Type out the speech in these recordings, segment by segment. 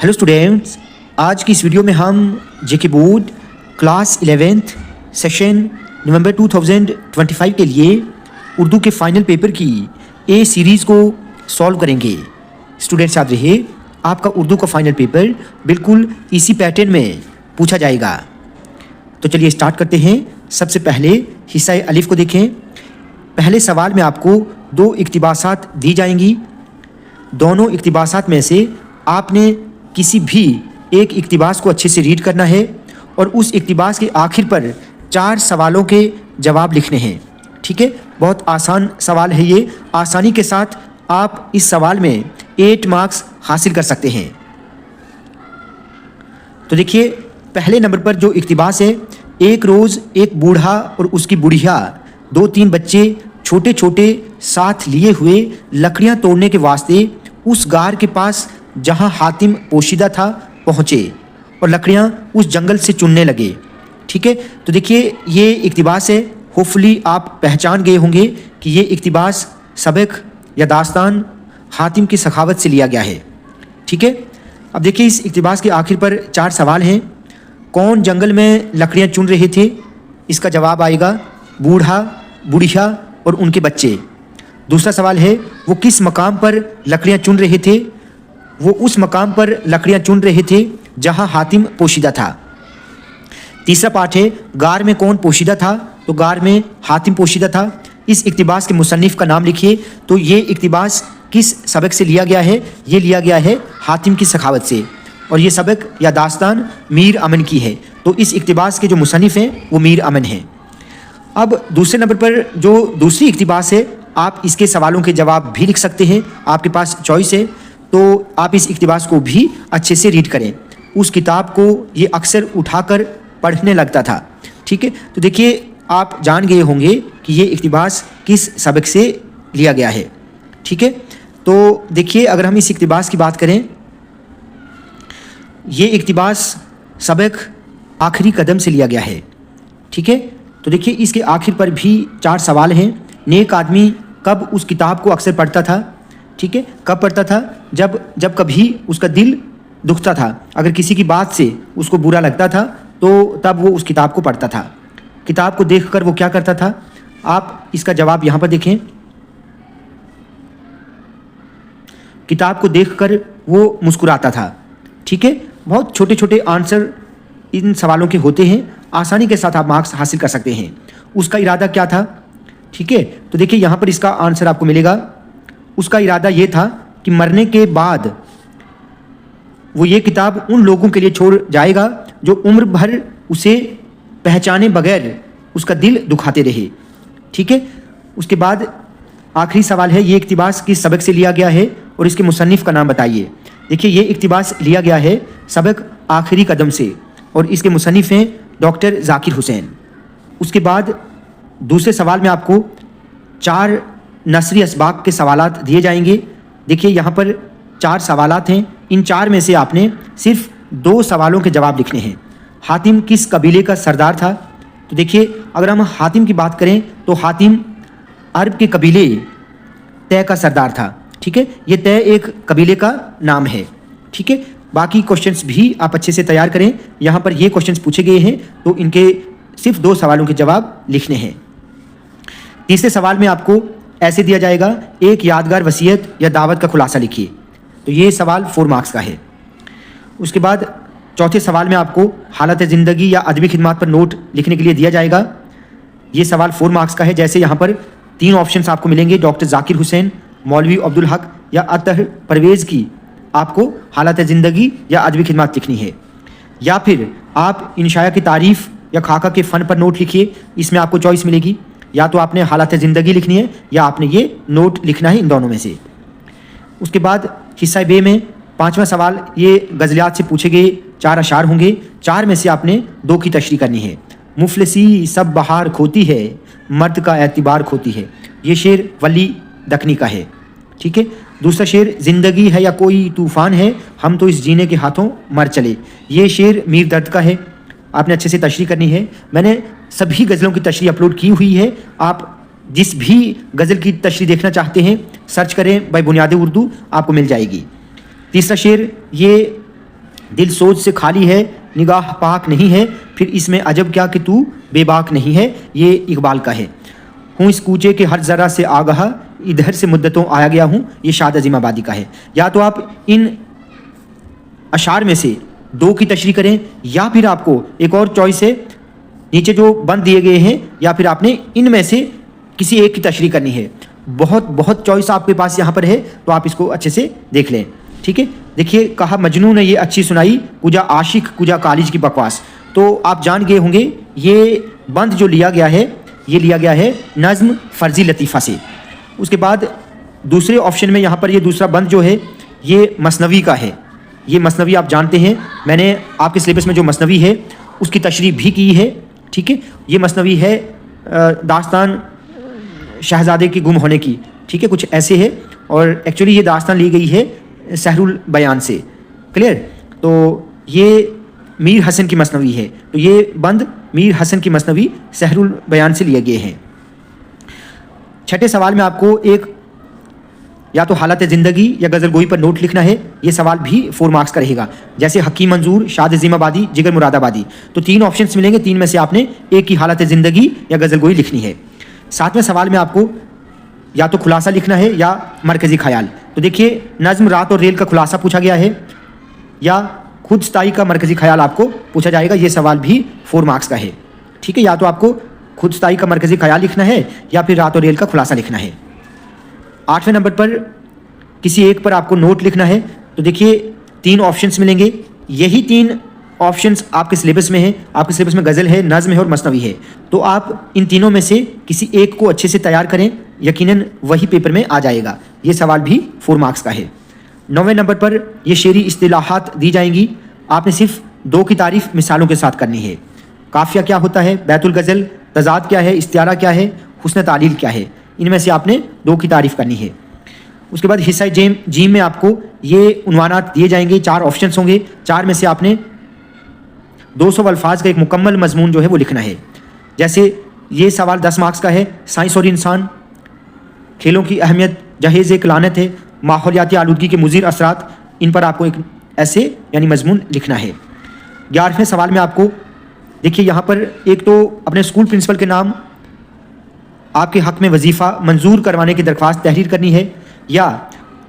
Hello students, आज की इस वीडियो में हम जेके बोर्ड क्लास 11th सेशन नवंबर 2025 के लिए उर्दू के फाइनल पेपर की ए सीरीज़ को सॉल्व करेंगे। स्टूडेंट्स याद रहे, आपका उर्दू का फाइनल पेपर बिल्कुल इसी पैटर्न में पूछा जाएगा। तो चलिए स्टार्ट करते हैं। सबसे पहले हिस्सा अलिफ को देखें। पहले सवाल में आपको दो इक्तिबासात दी जाएंगी। दोनों इक्तिबासात में से आपने किसी भी एक इक्तिबास को अच्छे से रीड करना है और उस इक्तिबास के आखिर पर 4 सवालों के जवाब लिखने हैं। ठीक है, बहुत आसान सवाल है ये। आसानी के साथ आप इस सवाल में 8 मार्क्स हासिल कर सकते हैं। तो देखिए, पहले नंबर पर जो इक्तिबास है, एक रोज़ एक बूढ़ा और उसकी बुढ़िया 2-3 बच्चे छोटे छोटे साथ लिए हुए लकड़ियां तोड़ने के वास्ते उस गार के पास जहां हातिम पोशीदा था पहुँचे और लकड़ियां उस जंगल से चुनने लगे। ठीक है, तो देखिए ये इक्तिबास है। होपफुली आप पहचान गए होंगे कि ये इक्तिबास सबक या दास्तान हातिम की सखावत से लिया गया है। ठीक है, अब देखिए इस इक्तिबास के आखिर पर 4 सवाल हैं। कौन जंगल में लकड़ियां चुन रहे थे? इसका जवाब आएगा बूढ़ा, बुढ़िया और उनके बच्चे। दूसरा सवाल है, वो किस मकाम पर लकड़ियां चुन रहे थे? वो उस मकाम पर लकड़ियां चुन रहे थे जहां हातिम पोशीदा था। तीसरा पार्ट है, गार में कौन पोशीदा था? तो गार में हातिम पोशीदा था। इस इक्तिबास के मुसन्निफ का नाम लिखिए। तो ये इक्तिबास किस सबक से लिया गया है? ये लिया गया है हातिम की सखावत से, और ये सबक या दास्तान मीर अमन की है। तो इस इक्तिबास के जो मुसन्निफ हैं वो मीर अमन हैं। अब दूसरे नंबर पर जो दूसरी इक्तिबास है, आप इसके सवालों के जवाब भी लिख सकते हैं। आपके पास चॉइस है, तो आप इस इक्तिबास को भी अच्छे से रीड करें। उस किताब को ये अक्सर उठाकर पढ़ने लगता था। ठीक है, तो देखिए आप जान गए होंगे कि ये इक्तिबास किस सबक से लिया गया है। ठीक है, तो देखिए अगर हम इस इक्तिबास की बात करें, ये इक्तिबास सबक आखिरी कदम से लिया गया है। ठीक है, तो देखिए इसके आखिर पर भी 4 सवाल हैं। नेक आदमी कब उस किताब को अक्सर पढ़ता था? ठीक है, कब पढ़ता था? जब कभी उसका दिल दुखता था, अगर किसी की बात से उसको बुरा लगता था तो तब वो उस किताब को पढ़ता था। किताब को देखकर वो क्या करता था? आप इसका जवाब यहाँ पर देखें। किताब को देखकर वो मुस्कुराता था। ठीक है, बहुत छोटे छोटे आंसर इन सवालों के होते हैं। आसानी के साथ आप मार्क्स हासिल कर सकते हैं। उसका इरादा क्या था? ठीक है, तो देखिए यहाँ पर इसका आंसर आपको मिलेगा। उसका इरादा ये था कि मरने के बाद वो ये किताब उन लोगों के लिए छोड़ जाएगा जो उम्र भर उसे पहचाने बगैर उसका दिल दुखाते रहे। ठीक है, उसके बाद आखिरी सवाल है, ये इक्तिबास किस सबक से लिया गया है और इसके मुसन्निफ का नाम बताइए। देखिए ये इक्तिबास लिया गया है सबक आखिरी कदम से, और इसके मुसन्निफ हैं डॉक्टर जाकिर हुसैन। उसके बाद दूसरे सवाल में आपको 4 नसरी असबाक के सवालात दिए जाएंगे। देखिए यहाँ पर 4 सवालात हैं। इन 4 में से आपने सिर्फ 2 सवालों के जवाब लिखने हैं। हातिम किस कबीले का सरदार था? तो देखिए अगर हम हातिम की बात करें तो हातिम अरब के कबीले तय का सरदार था। ठीक है, ये तय एक कबीले का नाम है। ठीक है, बाकी क्वेश्चंस भी आप अच्छे से तैयार करें। यहाँ पर ये क्वेश्चंस पूछे गए हैं तो इनके सिर्फ 2 सवालों के जवाब लिखने हैं। तीसरे सवाल में आपको ऐसे दिया जाएगा, एक यादगार वसीयत या दावत का खुलासा लिखिए। तो ये सवाल 4 मार्क्स का है। उसके बाद चौथे सवाल में आपको हालत ज़िंदगी या अदबी खिदमत पर नोट लिखने के लिए दिया जाएगा। ये सवाल 4 मार्क्स का है। जैसे यहाँ पर 3 ऑप्शंस आपको मिलेंगे, डॉक्टर जाकिर हुसैन, मौलवी अब्दुल हक या अतहर परवेज़ की। आपको हालत ज़िंदगी या अदबी खिदमत लिखनी है, या फिर आप इंशाया की तारीफ़ या खाका के फ़न पर नोट लिखिए। इसमें आपको चॉइस मिलेगी, या तो आपने हालत ज़िंदगी लिखनी है या आपने ये नोट लिखना है, इन दोनों में से। उसके बाद हिस्सा बे में 5वां सवाल, ये गज़लियात से पूछे गए 4 अशार होंगे। 4 में से आपने 2 की तशरीह करनी है। मुफलिसी सब बहार खोती है, मर्द का एतबार खोती है। ये शेर वली दखनी का है। ठीक है, दूसरा शेर, ज़िंदगी है या कोई तूफ़ान है, हम तो इस जीने के हाथों मर चले। ये शेर मीर दर्द का है। आपने अच्छे से तशरीह करनी है। मैंने सभी गज़लों की तशरीह अपलोड की हुई है। आप जिस भी गज़ल की तशरीह देखना चाहते हैं सर्च करें बाय बुनियाद उर्दू, आपको मिल जाएगी। तीसरा शेर, ये दिल सोच से खाली है, निगाह पाक नहीं है, फिर इसमें अजब क्या कि तू बेबाक नहीं है, ये इकबाल का है। हूँ इस कूचे के हर ज़रा से आगाह, इधर से मुद्दतों आया गया हूँ, ये शाद अजीम आबादी का है। या तो आप इन अशार में से दो की तशरीह करें, या फिर आपको एक और चॉइस है, नीचे जो बंद दिए गए हैं, या फिर आपने इनमें से किसी एक की तशरीह करनी है। बहुत बहुत चॉइस आपके पास यहाँ पर है, तो आप इसको अच्छे से देख लें। ठीक है, देखिए कहा मजनू ने ये अच्छी सुनाई, कुजा आशिक कुजा कॉलेज की बकवास। तो आप जान गए होंगे ये बंद जो लिया गया है, ये लिया गया है नज़्म फ़र्ज़ी लतीफ़ा से। उसके बाद दूसरे ऑप्शन में यहाँ पर ये दूसरा बंद जो है ये मसनवी का है। ये मसनवी आप जानते हैं, मैंने आपके सिलेबस में जो मसनवी है उसकी तशरीह भी की है। ठीक है, ये मसनवी है दास्तान शहज़ादे के गुम होने की। ठीक है, कुछ ऐसे है, और एक्चुअली ये दास्तान ली गई है सहरुल बयान से। क्लियर? तो ये मीर हसन की मसनवी है, तो ये बंद मीर हसन की मसनवी सहरुल बयान से लिए गए हैं। छठे सवाल में आपको एक या तो हालत ज़िंदगी या गज़ल गोई पर नोट लिखना है। ये सवाल भी 4 मार्क्स का रहेगा, जैसे हकीम मंजूर, शाद अजीम आबादी, जिगर मुरादाबादी। तो 3 ऑप्शंस मिलेंगे, 3 में से आपने एक ही हालत ज़िंदगी या गज़ल गोई लिखनी है। 7वें सवाल में आपको या तो खुलासा लिखना है या मरकज़ी ख्याल। तो देखिए नज़्म रात और रेल का खुलासा पूछा गया है, या खुद सताई का मरकज़ी ख्याल आपको पूछा जाएगा। ये सवाल भी 4 मार्क्स का है। ठीक है, या तो आपको खुद सताई का मरकज़ी ख्याल लिखना है या फिर रात और रेल का खुलासा लिखना है। 8वें नंबर पर किसी एक पर आपको नोट लिखना है। तो देखिए 3 ऑप्शंस मिलेंगे, यही 3 ऑप्शंस आपके सिलेबस में है। आपके सिलेबस में गज़ल है, नज़्म है और मसनवी है। तो आप इन तीनों में से किसी एक को अच्छे से तैयार करें, यकीनन वही पेपर में आ जाएगा। ये सवाल भी 4 मार्क्स का है। 9वें नंबर पर ये शेरी इस्तिलाहात दी जाएंगी, आपने सिर्फ 2 की तारीफ मिसालों के साथ करनी है। काफ़िया क्या होता है, बैतुल गज़ल, तज़ाद क्या है, इस्तियारा क्या है, हुस्न तालील क्या है, इनमें से आपने 2 की तारीफ करनी है। उसके बाद हिस्सा जीम में आपको ये उन्वानात दिए जाएंगे, 4 ऑप्शंस होंगे, 4 में से आपने 200 अल्फाज का एक मुकम्मल मजमून जो है वो लिखना है। जैसे ये सवाल 10 मार्क्स का है, साइंस और इंसान, खेलों की अहमियत, जहेज़ एक लानत है, माहौलियाती आलूदगी के मुज़िर असरात, इन पर आपको एक ऐसे यानी मजमून लिखना है। 11वें सवाल में आपको देखिए यहाँ पर एक तो अपने स्कूल प्रिंसिपल के नाम, आपके हक़ में वजीफ़ा मंजूर करवाने की दरख्वास्त तहरीर करनी है, या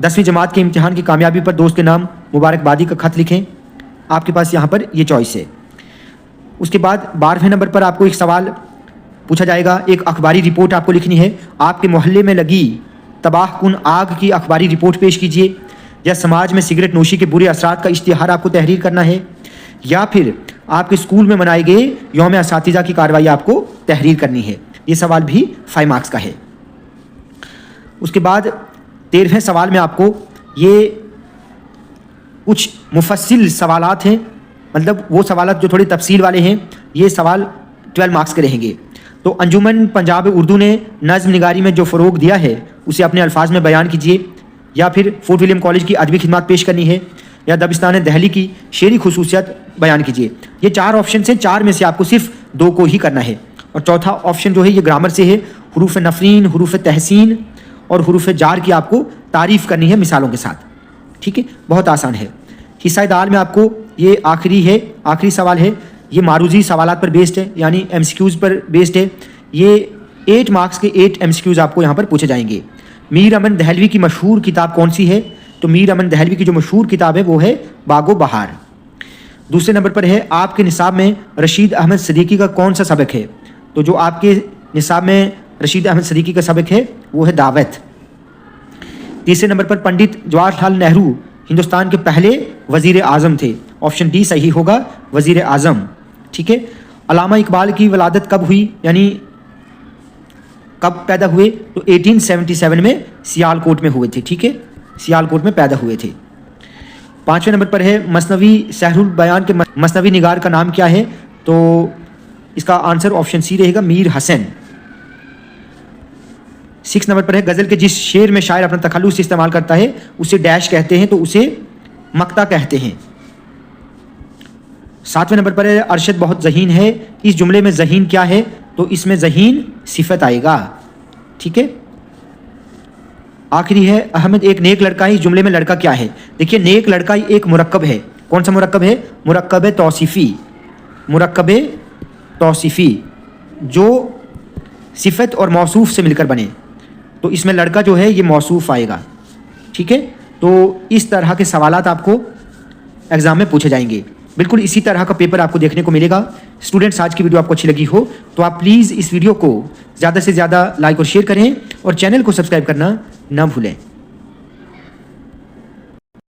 10वीं जमात के इम्तिहान की कामयाबी पर दोस्त के नाम मुबारकबादी का ख़त लिखें। आपके पास यहाँ पर ये चॉइस है। उसके बाद 12वें नंबर पर आपको एक सवाल पूछा जाएगा, एक अखबारी रिपोर्ट आपको लिखनी है। आपके मोहल्ले में लगी तबाह कुन आग की अखबारी रिपोर्ट पेश कीजिए, या समाज में सिगरेट नोशी के बुरे असरात का इश्तिहार आपको तहरीर करना है, या फिर आपके स्कूल में मनाए गए यौम असातिज़ा की कार्रवाई आपको तहरीर करनी है। ये सवाल भी 5 मार्क्स का है। उसके बाद 13वें सवाल में आपको ये कुछ मुफस्सिल सवालात हैं, मतलब वो सवालात जो थोड़ी तफसील वाले हैं। ये सवाल 12 मार्क्स के रहेंगे। तो अंजुमन पंजाब उर्दू ने नज़्म निगारी में जो फ़रोग दिया है उसे अपने अल्फाज में बयान कीजिए, या फिर फोर्ट विलियम कॉलेज की अदबी खिदमत पेश करनी है, या दबिस्तान दहली की शेरी खुसूसियत बयान कीजिए। ये 4 ऑप्शन हैं, 4 में से आपको सिर्फ 2 को ही करना है। और चौथा ऑप्शन जो है ये ग्रामर से है, हुरूफ नफरीन, हुरूफ तहसीन और हुरूफ जार की आपको तारीफ़ करनी है मिसालों के साथ। ठीक है, बहुत आसान है। हिस्सा दाल में आपको ये आखिरी सवाल है, ये मारूजी सवालात पर बेस्ड है, यानी MCQs पर बेस्ड है। ये 8 मार्क्स के 8 MCQs आपको यहाँ पर पूछे जाएंगे। मीर अमन दहलवी की मशहूर किताब कौन सी है? तो मीर अमन दहलवी की जो मशहूर किताब है वो है बागो बहार। दूसरे नंबर पर है, आपके निसाब में रशीद अहमद सदीकी का कौन सा सबक है? तो जो आपके निसाब में रशीद अहमद सदीकी का सबक है वो है दावत। तीसरे नंबर पर पंडित जवाहरलाल नेहरू हिंदुस्तान के पहले वज़ीर आज़म थे। ऑप्शन डी सही होगा, वज़ीर आज़म। ठीक है। अल्लामा इकबाल की वलादत कब हुई, यानी कब पैदा हुए? तो 1877 में सियालकोट में हुए थे। ठीक है, सियालकोट में पैदा हुए थे। 5वें नंबर पर है, मसनवी सहरुल बयान के मसनवी निगार का नाम क्या है? तो इसका आंसर ऑप्शन सी रहेगा, मीर हसन। 6 नंबर पर है, गज़ल के जिस शेर में शायर अपना तखल्लुस इस्तेमाल करता है उसे डैश कहते हैं, तो उसे मक्ता कहते हैं। 7वें नंबर पर है, अरशद बहुत ज़हीन है। इस जुमले में ज़हीन क्या है? तो इसमें ज़हीन सिफत आएगा। ठीक है। आखिरी है, अहमद एक नेक लड़का है। इस जुमले में लड़का क्या है? देखिए, नेक लड़का एक मुरक्कब है, कौन सा मुरक्कब है? मुरक्कब तौसीफ़ी, मुरक्कब तौसीफ़ी जो सिफ़त और मौसूफ़ से मिलकर बने। तो इसमें लड़का जो है ये मौसूफ़ आएगा। ठीक है, तो इस तरह के सवालात आपको एग्ज़ाम में पूछे जाएंगे। बिल्कुल इसी तरह का पेपर आपको देखने को मिलेगा। स्टूडेंट्स, आज की वीडियो आपको अच्छी लगी हो तो आप प्लीज़ इस वीडियो को ज़्यादा से ज़्यादा लाइक और शेयर करें और चैनल को सब्सक्राइब करना ना भूलें।